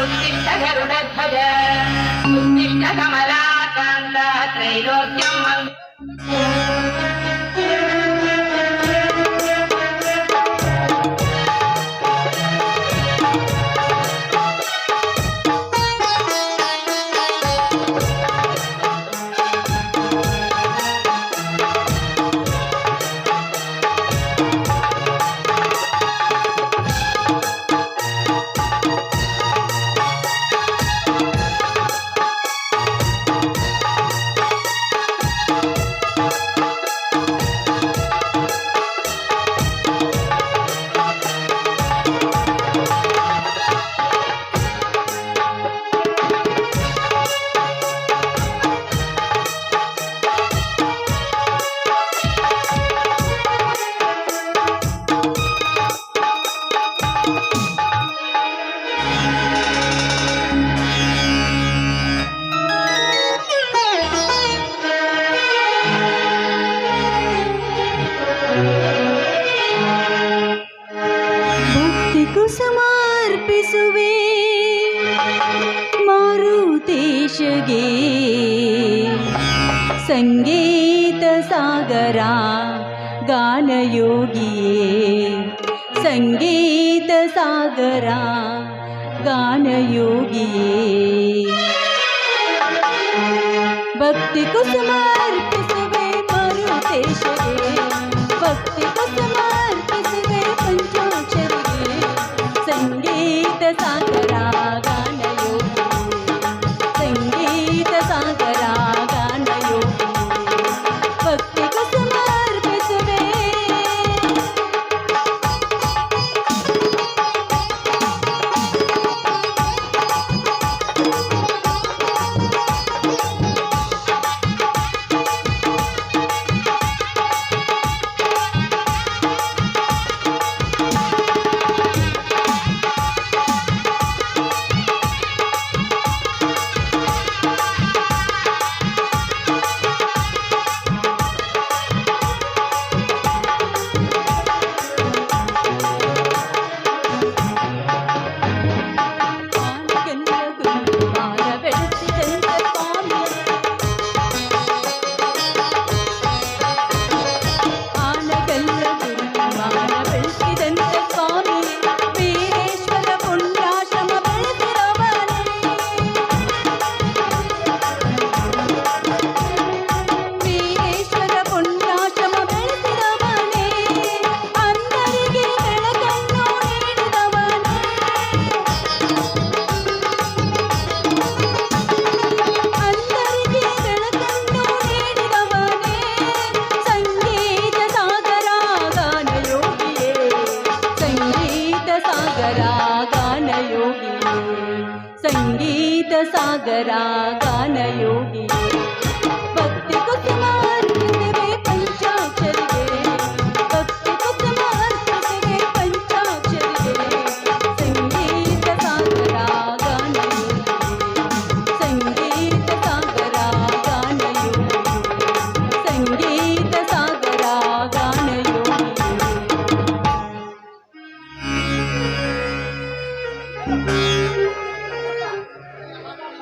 उत्तिष्ठ गरुडध्वज उत्तिष्ठ कमलाकान्त त्रैलोक्यम् ಸಮರ್ಪಿಸುವೆ ಮಾರುತೇಶಗೆ ಸಂಗೀತ ಸಾಗರ ಗಾನಯೋಗಿಯೇ ಸಂಗೀತ ಸಾಗರ ಗಾನಯೋಗಿಯೇ ಭಕ್ತಿ ಕುಸುಮಾರ್ಪಿಸುವೆ ಮಾರುತೇಶಗೆ ಭಕ್ತಿ ಕುಸುಮಾರ್ಪಿಸುವೆ ಪಂಚಾಕ್ಷರಿಗೆ ಸಂಗೀತ ಸಾಗರ ಗಾನಯೋಗಿ ಸಂಗೀತ ಸಾಗರ ಗಾನಯೋಗಿ ಭಕ್ತಿ ಕುಸುಮಾರ್ಪಿಸುವೆ ಸಂಗೀತ ಸಾಗರ ಗಾನಯೋಗಿ ಭಕ್ತಿ ಕುಸುಮಾರ್ಪಿಸುವೆ ಪಂಚಾಕ್ಷರಿಗೆ ಭಕ್ತಿ ಕುಸುಮಾರ್ಪಿಸುವೆ ಪಂಚಾಕ್ಷರಿಗೆ ಸಂಗೀತ ಸಾಗರ ಗಾನಯೋಗಿ ಸಂಗೀತ ಸಾಗರ ಗಾನಯೋಗಿ ಸಂಗೀತ ಸಾಗರ ಗಾನಯೋಗಿ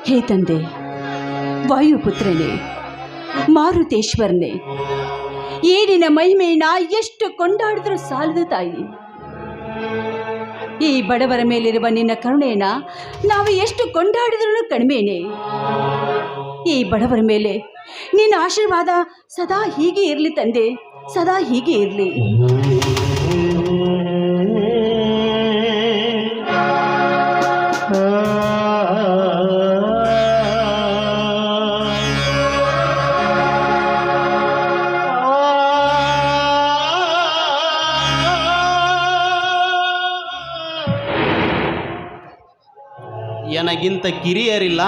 ಹೇ ತಂದೆ ವಾಯುಪುತ್ರನೇ ಮಾರುತೇಶ್ವರನೇ ಏನಿನ ಮಹಿಮೆಯನ್ನ ಎಷ್ಟು ಕೊಂಡಾಡಿದ್ರೂ ಸಾಲದು ತಾಯಿ. ಈ ಬಡವರ ಮೇಲಿರುವ ನಿನ್ನ ಕರುಣೆಯನ್ನ ನಾವು ಎಷ್ಟು ಕೊಂಡಾಡಿದ್ರೂ ಕಡಿಮೆನೇ. ಈ ಬಡವರ ಮೇಲೆ ನಿನ್ನ ಆಶೀರ್ವಾದ ಸದಾ ಹೀಗೆ ಇರಲಿ ತಂದೆ, ಸದಾ ಹೀಗೆ ಇರಲಿ. ನನಗಿಂತ ಕಿರಿಯರಿಲ್ಲ,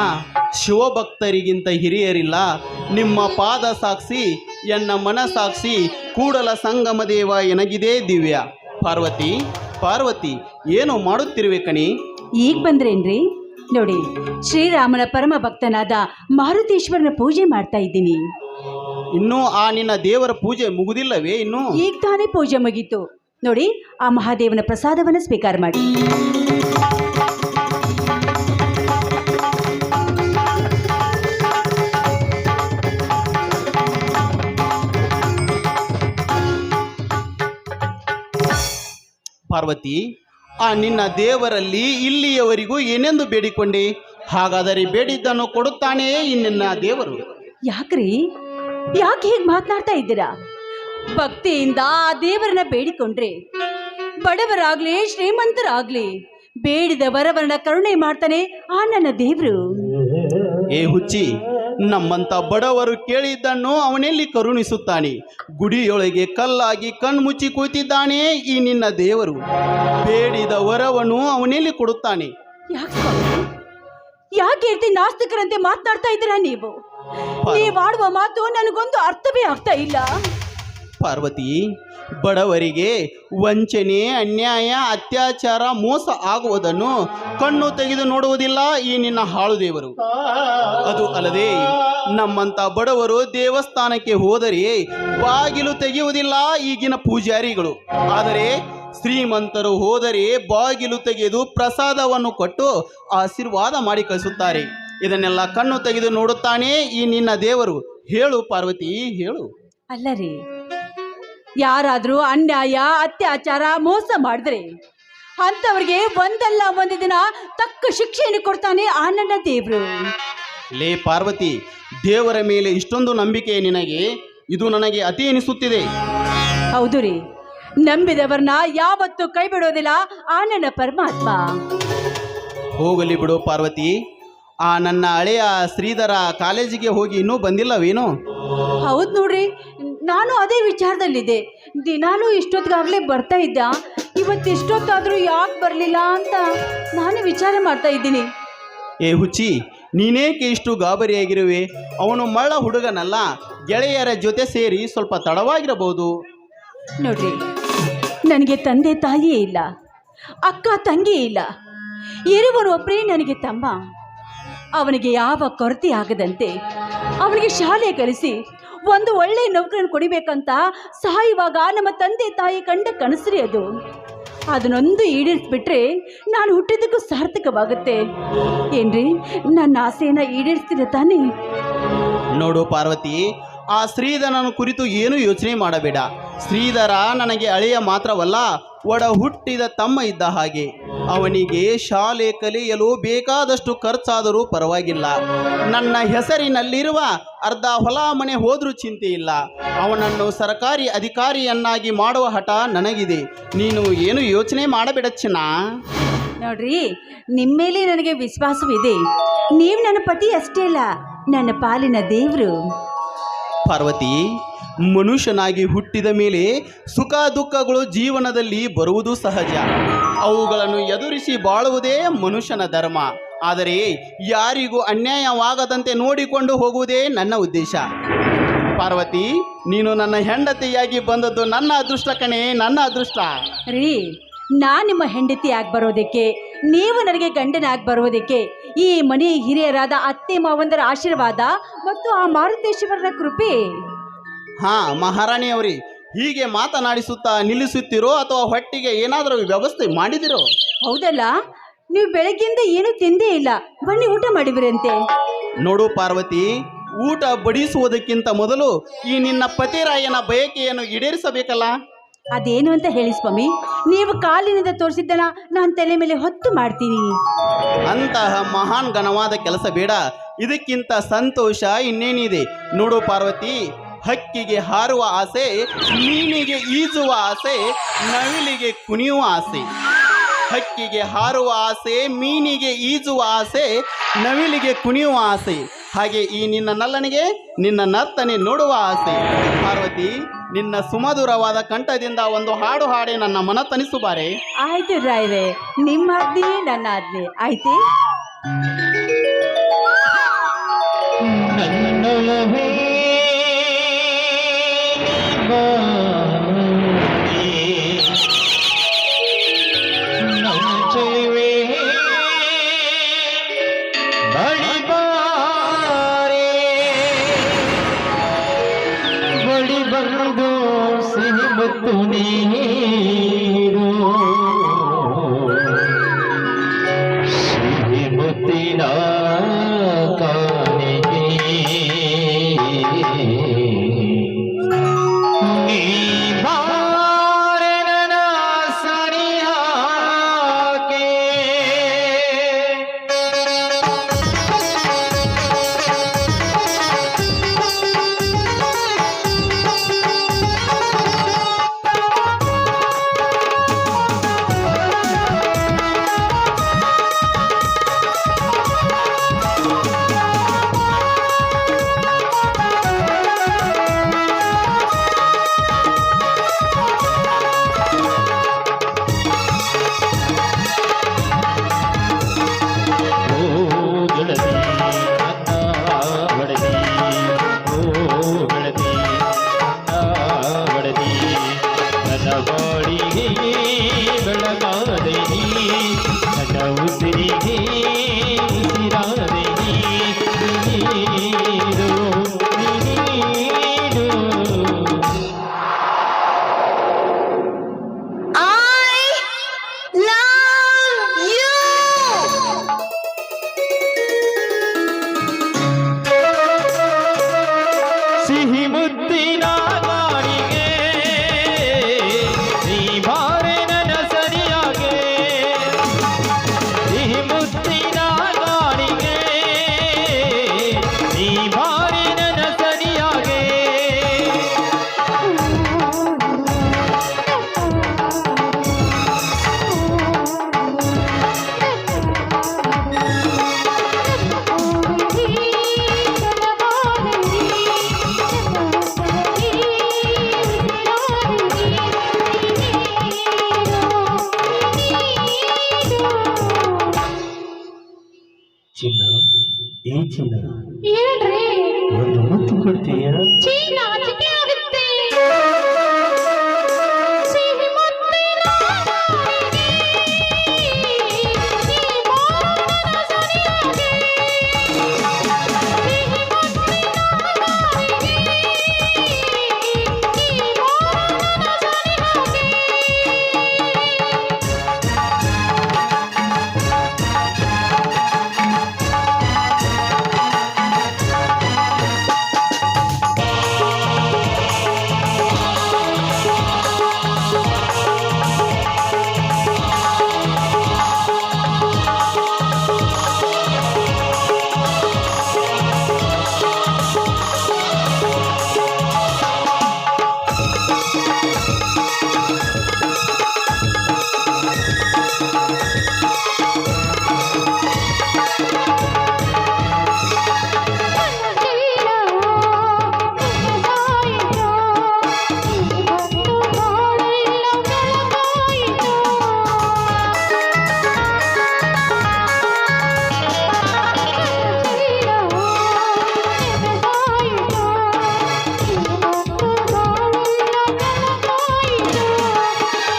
ಶಿವಭಕ್ತರಿಗಿಂತ ಹಿರಿಯರಿಲ್ಲ. ನಿಮ್ಮ ಪಾದ ಸಾಕ್ಷಿ, ಎನ್ನ ಮನ ಸಾಕ್ಷಿ, ಕೂಡಲ ಸಂಗಮ ದೇವ ಎನಗಿದೆ ದಿವ್ಯ. ಪಾರ್ವತಿ ಪಾರ್ವತಿ ಏನು ಮಾಡುತ್ತಿರುವೆ ಕಣಿ? ಈಗ ಬಂದ್ರೇನ್ರಿ? ನೋಡಿ, ಶ್ರೀರಾಮನ ಪರಮ ಭಕ್ತನಾದ ಮಾರುತೇಶ್ವರನ ಪೂಜೆ ಮಾಡ್ತಾ ಇದ್ದೀನಿ. ಇನ್ನೂ ಆ ನಿನ್ನ ದೇವರ ಪೂಜೆ ಮುಗುದಿಲ್ಲವೇ? ಇನ್ನು ಈಗ ತಾನೇ ಪೂಜೆ ಮುಗೀತು. ನೋಡಿ, ಆ ಮಹಾದೇವನ ಪ್ರಸಾದವನ್ನು ಸ್ವೀಕಾರ ಮಾಡಿ. ಪಾರ್ವತಿ, ಆ ನಿನ್ನ ದೇವರಲ್ಲಿ ಇಲ್ಲಿಯವರೆಗೂ ಏನೆಂದು ಬೇಡಿಕೊಂಡೆ? ಹಾಗಾದರೆ ಬೇಡಿದ್ದನ್ನು ಕೊಡುತ್ತಾನೆ ಈ ನಿನ್ನ ದೇವರು. ಯಾಕ್ರಿ, ಯಾಕೆ ಹೀಗೆ ಮಾತನಾಡ್ತಾ ಇದ್ದೀರಾ? ಭಕ್ತಿಯಿಂದ ಆ ದೇವರನ್ನ ಬೇಡಿಕೊಂಡ್ರೆ ಬಡವರಾಗ್ಲಿ ಶ್ರೀಮಂತರಾಗ್ಲಿ ಬೇಡಿದ ವರವರನ್ನ ಕರುಣೆ ಮಾಡ್ತಾನೆ ಆ ನನ್ನ ದೇವರು. ಏ ಹುಚ್ಚಿ, ನಮ್ಮಂತ ಬಡವರು ಕೇಳಿದ್ದನ್ನು ಅವನೆಲ್ಲಿ ಕರುಣಿಸುತ್ತಾನೆ? ಗುಡಿಯೊಳಗೆ ಕಲ್ಲಾಗಿ ಕಣ್ಮುಚ್ಚಿ ಕೂತಿದ್ದಾನೆ ಈ ನಿನ್ನ ದೇವರು. ಬೇಡಿದ ವರವನ್ನು ಅವನೆಲ್ಲಿ ಕೊಡುತ್ತಾನೆ? ಯಾಕೆ ಇರ್ತಿ ನಾಸ್ತಿಕರಂತೆ ಮಾತನಾಡ್ತಾ ಇದ್ದೀರಾ ನೀವು? ನೀವಾಡುವ ಮಾತು ನನಗೊಂದು ಅರ್ಥವೇ ಆಗ್ತಾ ಇಲ್ಲ. ಪಾರ್ವತಿ, ಬಡವರಿಗೆ ವಂಚನೆ, ಅನ್ಯಾಯ, ಅತ್ಯಾಚಾರ, ಮೋಸ ಆಗುವುದನ್ನು ಕಣ್ಣು ತೆಗೆದು ನೋಡುವುದಿಲ್ಲ ಈ ನಿನ್ನ ಹಾಳು ದೇವರು. ಅದು ಅಲ್ಲದೆ ನಮ್ಮಂತ ಬಡವರು ದೇವಸ್ಥಾನಕ್ಕೆ ಹೋದರೆ ಬಾಗಿಲು ತೆಗೆಯುವುದಿಲ್ಲ ಈಗಿನ ಪೂಜಾರಿಗಳು. ಆದರೆ ಶ್ರೀಮಂತರು ಹೋದರೆ ಬಾಗಿಲು ತೆಗೆದು ಪ್ರಸಾದವನ್ನು ಕೊಟ್ಟು ಆಶೀರ್ವಾದ ಮಾಡಿ ಕಳಿಸುತ್ತಾರೆ. ಇದನ್ನೆಲ್ಲ ಕಣ್ಣು ತೆಗೆದು ನೋಡುತ್ತಾನೆ ಈ ನಿನ್ನ ದೇವರು. ಹೇಳು ಪಾರ್ವತಿ, ಹೇಳು. ಅಲ್ಲ ರೀ, ಯಾರಾದರೂ ಅನ್ಯಾಯ, ಅತ್ಯಾಚಾರ, ಮೋಸ ಮಾಡಿದ್ರೆ ಅಂಥವ್ರಿಗೆ ಒಂದಲ್ಲ ಒಂದು ದಿನ ತಕ್ಕ ಶಿಕ್ಷೆಯನ್ನು ಕೊಡ್ತಾನೆ ಆ ನನ್ನ ದೇವರು. ಲೇ ಪಾರ್ವತಿ, ದೇವರ ಮೇಲೆ ಇಷ್ಟೊಂದು ನಂಬಿಕೆ ನಿನಗೆ? ಇದು ನನಗೆ ಅತಿ ಎನಿಸುತ್ತಿದೆ. ಹೌದು ರೀ, ನಂಬಿದವರನ್ನ ಯಾವತ್ತೂ ಕೈ ಬಿಡೋದಿಲ್ಲ ಆ ನನ್ನ ಪರಮಾತ್ಮ. ಹೋಗಲಿ ಬಿಡು ಪಾರ್ವತಿ. ಆ ನನ್ನ ಹಳೆಯ ಶ್ರೀಧರ ಕಾಲೇಜಿಗೆ ಹೋಗಿ ಇನ್ನೂ ಬಂದಿಲ್ಲವೇನು? ಹೌದು ನೋಡ್ರಿ, ನಾನು ಅದೇ ವಿಚಾರದಲ್ಲಿದ್ದೆ. ದಿನಾನು ಇಷ್ಟೊತ್ತಿಗಾಗಲೇ ಬರ್ತಾ ಇದ್ದ, ಇವತ್ತು ಇಷ್ಟೊತ್ತಾದರೂ ಯಾಕೆ ಬರಲಿಲ್ಲ ಅಂತ ನಾನು ವಿಚಾರ ಮಾಡ್ತಾ ಇದ್ದೀನಿ. ಏ ಹುಚ್ಚಿ, ನೀನೇಕೆ ಇಷ್ಟು ಗಾಬರಿಯಾಗಿರುವೆ? ಅವನು ಮಳ್ಳ ಹುಡುಗನಲ್ಲ, ಗೆಳೆಯರ ಜೊತೆ ಸೇರಿ ಸ್ವಲ್ಪ ತಡವಾಗಿರಬಹುದು. ನೋಡ್ರಿ, ನನಗೆ ತಂದೆ ತಾಯಿಯೇ ಇಲ್ಲ, ಅಕ್ಕ ತಂಗಿ ಇಲ್ಲ, ಇರುವನು ಒಬ್ಬರೇ ನನಗೆ ತಮ್ಮ. ಅವನಿಗೆ ಯಾವ ಕೊರತೆ ಆಗದಂತೆ ಅವನಿಗೆ ಶಾಲೆ ಕಲಿಸಿ ಒಂದು ಒಳ್ಳೆ ನೌಕರನ್ನು ಕೊಡಿಬೇಕಂತ ಸಾಯುವಾಗ ನಮ್ಮ ತಂದೆ ತಾಯಿ ಕಂಡ ಕನಸ್ರಿ ಅದು. ಅದನ್ನೊಂದು ಈಡೇರಿಸ್ಬಿಟ್ರೆ ನಾನು ಹುಟ್ಟಿದ್ದಕ್ಕೂ ಸಾರ್ಥಕವಾಗುತ್ತೆ. ಏನ್ರಿ, ನನ್ನ ಆಸೆಯನ್ನು ಈಡೇರಿಸ್ತಿದೆ ತಾನೇ? ನೋಡು ಪಾರ್ವತಿ, ಆ ಶ್ರೀಧರನ ಕುರಿತು ಏನು ಯೋಚನೆ ಮಾಡಬೇಡ. ಶ್ರೀಧರ ನನಗೆ ಅಳೆಯ ಮಾತ್ರವಲ್ಲ, ಒಡ ಹುಟ್ಟಿದ ತಮ್ಮ ಇದ್ದ ಹಾಗೆ. ಅವನಿಗೆ ಶಾಲೆ ಕಲಿಯಲು ಬೇಕಾದಷ್ಟು ಖರ್ಚಾದರೂ ಪರವಾಗಿಲ್ಲ. ನನ್ನ ಹೆಸರಿನಲ್ಲಿರುವ ಅರ್ಧ ಹೊಲ ಮನೆ ಹೋದ್ರೂ ಚಿಂತೆ ಇಲ್ಲ. ಅವನನ್ನು ಸರ್ಕಾರಿ ಅಧಿಕಾರಿಯನ್ನಾಗಿ ಮಾಡುವ ಹಠ ನನಗಿದೆ. ನೀನು ಏನು ಯೋಚನೆ ಮಾಡಬೇಡ ಚಿನ್ನ. ನೋಡ್ರಿ, ನಿಮ್ಮ ಮೇಲೆ ನನಗೆ ವಿಶ್ವಾಸವಿದೆ. ನೀವು ನನ್ನ ಪತಿ ಅಷ್ಟೇ ಅಲ್ಲ, ನನ್ನ ಪಾಲಿನ ದೇವರು. ಪಾರ್ವತಿ, ಮನುಷ್ಯನಾಗಿ ಹುಟ್ಟಿದ ಮೇಲೆ ಸುಖ ದುಃಖಗಳು ಜೀವನದಲ್ಲಿ ಬರುವುದು ಸಹಜ. ಅವುಗಳನ್ನು ಎದುರಿಸಿ ಬಾಳುವುದೇ ಮನುಷ್ಯನ ಧರ್ಮ. ಆದರೆ ಯಾರಿಗೂ ಅನ್ಯಾಯವಾಗದಂತೆ ನೋಡಿಕೊಂಡು ಹೋಗುವುದೇ ನನ್ನ ಉದ್ದೇಶ. ಪಾರ್ವತಿ, ನೀನು ನನ್ನ ಹೆಂಡತಿಯಾಗಿ ಬಂದದ್ದು ನನ್ನ ಅದೃಷ್ಟ ಕಣೆ, ನನ್ನ ಅದೃಷ್ಟ. ರೀ, ನಾನು ನಿಮ್ಮ ಹೆಂಡತಿ ಆಗಿ ಬರೋದಕ್ಕೆ, ನೀವು ನನಗೆ ಗಂಡನಾಗಿ ಬರೋದಕ್ಕೆ ಈ ಮನೆ ಹಿರಿಯರಾದ ಅತ್ತೆ ಮಾವಂದರ ಆಶೀರ್ವಾದ ಮತ್ತು ಆ ಮಾರುತೇಶ್ವರನ ಕೃಪೆ. ಹಾ ಮಹಾರಾಣಿಯವರೇ, ಹೀಗೆ ಮಾತನಾಡಿಸುತ್ತಾ ನಿಲ್ಲಿಸುತ್ತೀರೋ ಅಥವಾ ಹೊಟ್ಟಿಗೆ ಏನಾದರೂ ವ್ಯವಸ್ಥೆ ಮಾಡಿದಿರೋ? ಹೌದಲ್ಲ, ನೀವು ಬೆಳಗ್ಗೆಯಿಂದ ಏನು ತಿಂದೇ ಇಲ್ಲ, ಬನ್ನಿ ಊಟ ಮಾಡಿಬಿರಂತೆ. ನೋಡು ಪಾರ್ವತಿ, ಊಟ ಬಡಿಸುವುದಕ್ಕಿಂತ ಮೊದಲು ಈ ನಿನ್ನ ಪತಿರಾಯನ ಬಯಕೆಯನ್ನು ಈಡೇರಿಸಬೇಕಲ್ಲ. ಅದೇನು ಅಂತ ಹೇಳಿ ಸ್ವಾಮಿ, ನೀವು ಕಾಲಿನಿಂದ ತೋರಿಸಿದ್ದನ್ನ ನಾನು ತಲೆ ಮೇಲೆ ಹೊತ್ತು ಮಾಡ್ತೀನಿ. ಅಂತಹ ಮಹಾನ್ ಘನವಾದ ಕೆಲಸ ಬೇಡ, ಇದಕ್ಕಿಂತ ಸಂತೋಷ ಇನ್ನೇನಿದೆ? ನೋಡು ಪಾರ್ವತಿ, ಹಕ್ಕಿಗೆ ಹಾರುವ ಆಸೆ, ಮೀನಿಗೆ ಈಜುವ ಆಸೆ, ನವಿಲಿಗೆ ಕುಣಿಯುವ ಆಸೆ. ಹಕ್ಕಿಗೆ ಹಾರುವ ಆಸೆ, ಮೀನಿಗೆ ಈಜುವ ಆಸೆ, ನವಿಲಿಗೆ ಕುಣಿಯುವ ಆಸೆ. ಹಾಗೆ ಈ ನಿನ್ನ ನಲ್ಲನಿಗೆ ನಿನ್ನ ನರ್ತನೆ ನೋಡುವ ಆಸೆ. ಪಾರ್ವತಿ, ನಿನ್ನ ಸುಮಧುರವಾದ ಕಂಠದಿಂದ ಒಂದು ಹಾಡು ಹಾಡಿ ನನ್ನ ಮನ ತನಿಸುಬಾರೆ. ಆಯ್ತು ರಾಯ್ರೆ, ನಿಮ್ಮ ಆಜ್ಞೆ ನನ್ನ ಆಜ್ಞೆ. ಆಯ್ತೆ? ಸನಿಹಾ ಚಿನ್ನ ಈ ಚಿನ್ನ ಹೇಳ್ರಿ ಒಂದು ಮುತ್ತು ಕೊಡ್ತೀಯ? ನಾಚಿಕೆ ಆಗುತ್ತೆ ಸಿಹಿ ಮುತ್ತಿನ ಮಾರಿಗೆ, ಈ ಮೋಹನ ಸನಿಗೆ. ಸಿಹಿ ಮುತ್ತಿನ ಮಾರಿಗೆ, ಈ ಮೋಹನ ಸನಿಗೆ.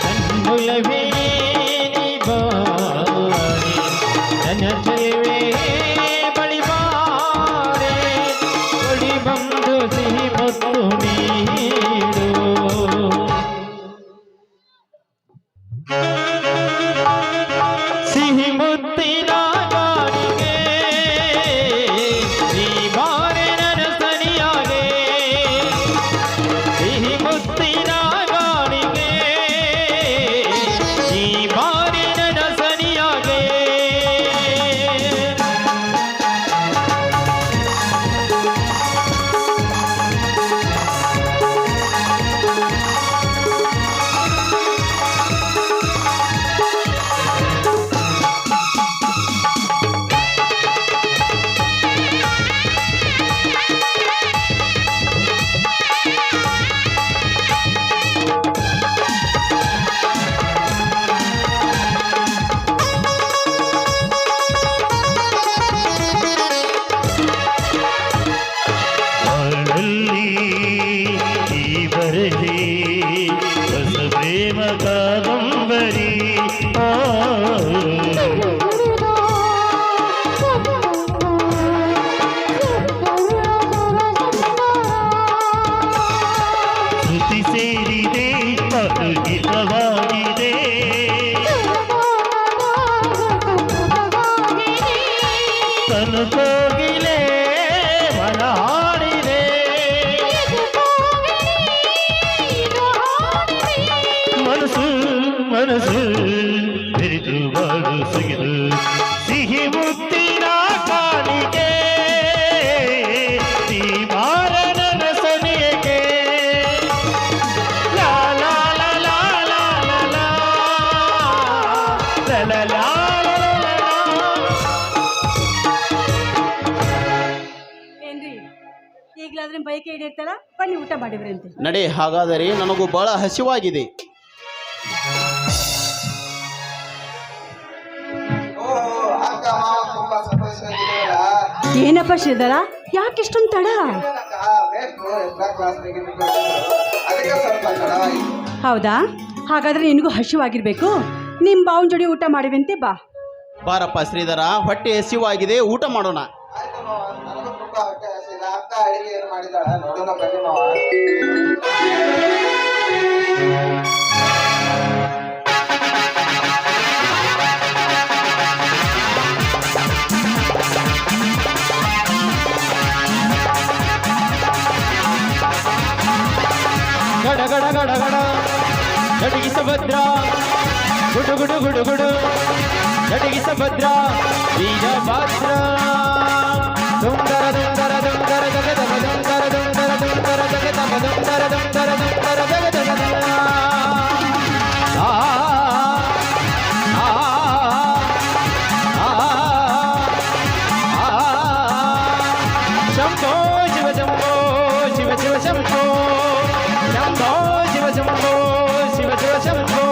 ಕಣ್ಣುಲವೇ ನೀ ಬಾರೆ, ನನ್ನ ಚೆಲುವೆ ಬಳಿ ಬಾರೆ, ಬಳಿ ಬಂದು ಸಿಹಿ ಮುತ್ತು ನೀಡು. ಸಿಹಿ ಮುತ್ತಿನ ಗಾಳಿಗೆ ನೀ ಬಾರೆ ನನ್ನ ಸನಿಯಾಗೆ. ಸಿಹಿ ಮುತ್ತಿನ ಗಾಳಿಗೆ ನೀ ಬಾರೆ ನನ್ನ ಸನಿಯಾಗೆ. ಬಾಳಲ್ಲಿ ಈ ಬರದೆ ಹೊಸ ಪ್ರೇಮ ಕಾದಂಬರಿ. ಶ್ರುತಿ ಸೇರಿದೆ ಅನುಹಿತವಾಗಿದೆ. ತನು ಕೋಗಿಲೆ ಮನ ಹಾಡಿದೆ. ಮನಸ್ಸು ಮನಸ್ಸು ಬೆರೆತು ಬಾಳು ಸಿಗಿದು ಸಿಹಿ ಮುತ್ತಿನ ಕಾಲಿಗೆ ನೀ ಬಾರನ ಸನಿಯಗೆ. ಲಾ ಲಾ ಲಾ ಲಾ ಲಾ ಲಾ ಲಾ ಲಾ ಲಾ ಲಾ ಲಾ ಲಾ. ಏನ್ರಿ ಈಗಲಾದ್ರೆ ಬೈಕ್ ಈಡೇರ್ತಲ್ಲ, ಬನ್ನಿ ಊಟ ಮಾಡಿವ್ರಿ ಅಂತೆ. ನಡೆ, ಹಾಗಾದರೆ ನನಗೂ ಬಹಳ ಹಸಿವಾಗಿದೆ. ಏನಪ್ಪ ಶ್ರೀಧರ, ಯಾಕೆಷ್ಟೊಂದು ತಡ? ಹೌದಾ? ಹಾಗಾದ್ರೆ ನಿನಗೂ ಹಸಿವಾಗಿರ್ಬೇಕು. ನಿಮ್ಮ ಬಾವನ ಜೋಡಿ ಊಟ ಮಾಡಿವಂತೆ, ಬಾ. ಬಾರಪ್ಪ ಶ್ರೀಧರ, ಹೊಟ್ಟೆ ಹಸಿವಾಗಿದೆ, ಊಟ ಮಾಡೋಣ. ಅಡಿಗೆ ಏನು ಮಾಡಿದಾಳ ನೋಡೋಣ ಬನ್ನಿ ಮಾವ. ಗಡ ಗಡ ಗಡ ಗಡ ಜಟಗಿ ಸುಭದ್ರ, ಗುಡು ಗುಡು ಗುಡು ಗುಡು ಜಟಗಿ ಸುಭದ್ರ, ವೀರಭದ್ರ. ದುಂದರ ದುಂದರ ದುಂದರ ಜಗ ಜಗ ದುಂದರ ದುಂದರ ದುಂದರ ಜಗ ಜಗ ದುಂದರ ದುಂದರ ದುಂದರ ಜಗ ಜಗ ಜಗ. ಆ ಆ ಆ ಶಂಭೋ ಶಿವ ಶಂಭೋ ಶಿವ ಶಿವ ಶಂಭೋ, ಶಂಭೋ ಶಿವ ಶಂಭೋ ಶಿವ ಶಿವ ಶಂಭೋ.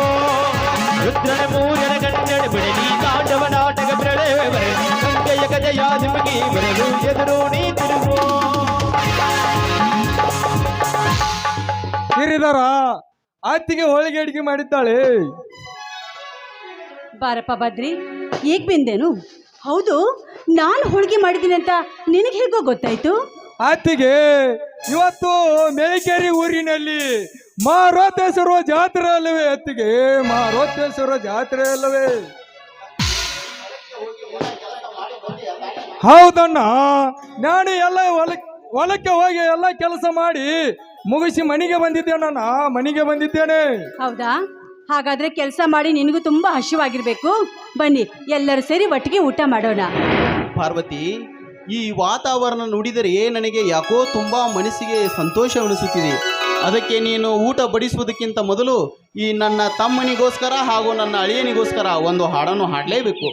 ರುದ್ರನ ಮೂರನ ಗಂಡನ ಬಿಡಲಿ ತಾಂಡವ ನಾಟಕ ಪ್ರಳಯ ಬರಲಿ, ಗಂಗೆಯ ಗಜಯ ಎದುರು ನೀ ತಿರುಗು. ಹಿರಿದರ ಅತ್ತಿಗೆ ಹೋಳಿಗೆ ಅಡಿಗೆ ಮಾಡಿದ್ದಾಳೆ. ಬಾರಪ್ಪ ಬದ್ರಿ, ಈಗ ಬಂದೇನು? ಹೌದು, ನಾನು ಹೋಳಿಗೆ ಮಾಡಿದ್ದೀನಿ ಅಂತ ನಿನಗೆ ಹೇಗೋ ಗೊತ್ತಾಯ್ತು? ಅತ್ತಿಗೆ ಇವತ್ತು ಮೇಕೆರಿ ಊರಿನಲ್ಲಿ ಮಾರೋತೇಶ್ವರ ಜಾತ್ರೆ ಅಲ್ಲವೇ? ಅತ್ತಿಗೆ ಮಾರೋತೇಶ್ವರ ಜಾತ್ರೆ ಅಲ್ಲವೇ? ಹೌದಣ್ಣ, ನಾನು ಎಲ್ಲ ಹೊಲಕ್ಕೆ ಹೋಗಿ ಎಲ್ಲ ಕೆಲಸ ಮಾಡಿ ಮುಗಿಸಿ ಮನೆಗೆ ಬಂದಿದ್ದೇನಣ್ಣ, ಮನೆಗೆ ಬಂದಿದ್ದೇನೆ. ಹೌದಾ? ಹಾಗಾದ್ರೆ ಕೆಲಸ ಮಾಡಿ ನಿನಗೂ ತುಂಬಾ ಹಸಿವಾಗಿರ್ಬೇಕು. ಬನ್ನಿ ಎಲ್ಲರೂ ಸೇರಿ ಒಟ್ಟಿಗೆ ಊಟ ಮಾಡೋಣ. ಪಾರ್ವತಿ, ಈ ವಾತಾವರಣ ನುಡಿದರೆ ನನಗೆ ಯಾಕೋ ತುಂಬಾ ಮನಸ್ಸಿಗೆ ಸಂತೋಷವೆನಿಸುತ್ತಿದೆ. ಅದಕ್ಕೆ ನೀನು ಊಟ ಬಡಿಸುವುದಕ್ಕಿಂತ ಮೊದಲು ಈ ನನ್ನ ತಮ್ಮನಿಗೋಸ್ಕರ ಹಾಗೂ ನನ್ನ ಅಳಿಯನಿಗೋಸ್ಕರ ಒಂದು ಹಾಡನ್ನು ಹಾಡಲೇಬೇಕು.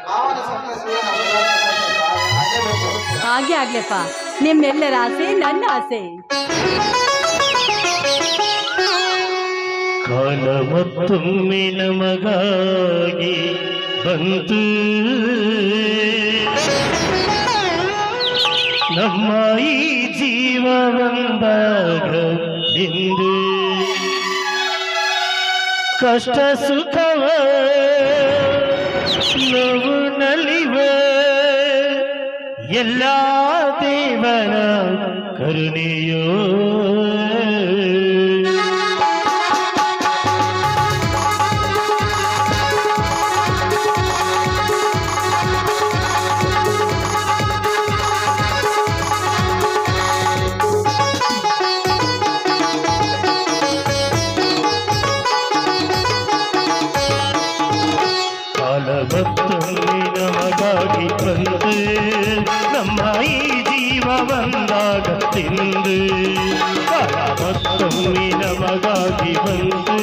ಮಾವನ ಸಂತೋಷವೇ ನಮ್ಮೆಲ್ಲರ ಸಂತೋಷ. ಹಾಡಲೇಬೇಕು. ಹಾಗೆ ಆಗ್ಲಪ್ಪ, ನಿಮ್ಮೆಲ್ಲರ ಆಸೆ ನನ್ನ ಆಸೆ. ಕಾಲ ಮತ್ತೊಮ್ಮೆ ನಮಗಾಗಿ ಬಂತು, ನಮ್ಮ ಈ ಜೀವ ಬಂದಾಗ ಇಂದು ಕಷ್ಟ ಸುಖವ ನೋವು ನಲಿವ ಎಲ್ಲ ದೇವರ ಕರುಣೆಯೋ. ಮತ್ತೊಮ್ಮೆ ನಮಗಾಗಿ ಬಂದು ನಮ್ಮ ಈ ಜೀವ ಬಂದಾಗ ತಿಂದು. ಕಾಲ ಮತ್ತೊಮ್ಮೆ ನಮಗಾಗಿ ಬಂದು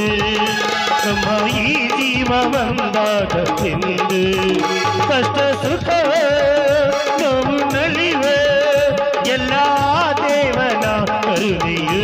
ನಮ್ಮ ಈ ಜೀವ ಬಂದಾಗ ತಿಂದು ಕಷ್ಟ ಸುಖ ನೋವು ನಲಿವೆ ಎಲ್ಲ ದೇವನ ಕರುಣೆಯೇ.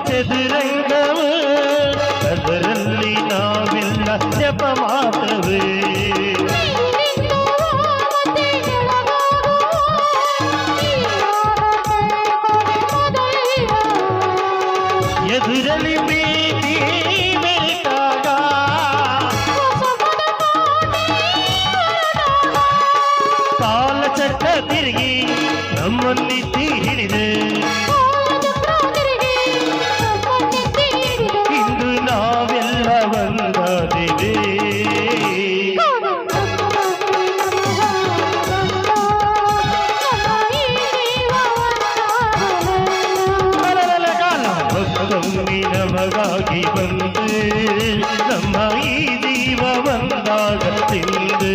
ಚದುರಂಗವು ಅದರಲ್ಲಿ ನಾವೆಲ್ಲ ಜಪ ಮಾತ್ರವೇ. ಎದುರಲ್ಲಿ ಪ್ರೀತಿ ಬೆರೆತಾಗ ಕಾಲ ಚಕ್ರ ತಿರುಗಿ ನಮ್ಮನ್ನಿತ್ತಿ ಹಿಡಿದೆ. ಇಂದು ನಾವೆಲ್ಲ ಒಂದಾದಿವೆ. ಮತ್ತೊಮ್ಮೆ ನಮಗಾಗಿ ಬಂದೆ ನಮ್ಮ ಈ ಜೀವ ಬಂದಾಗ ತಿಂದೆ.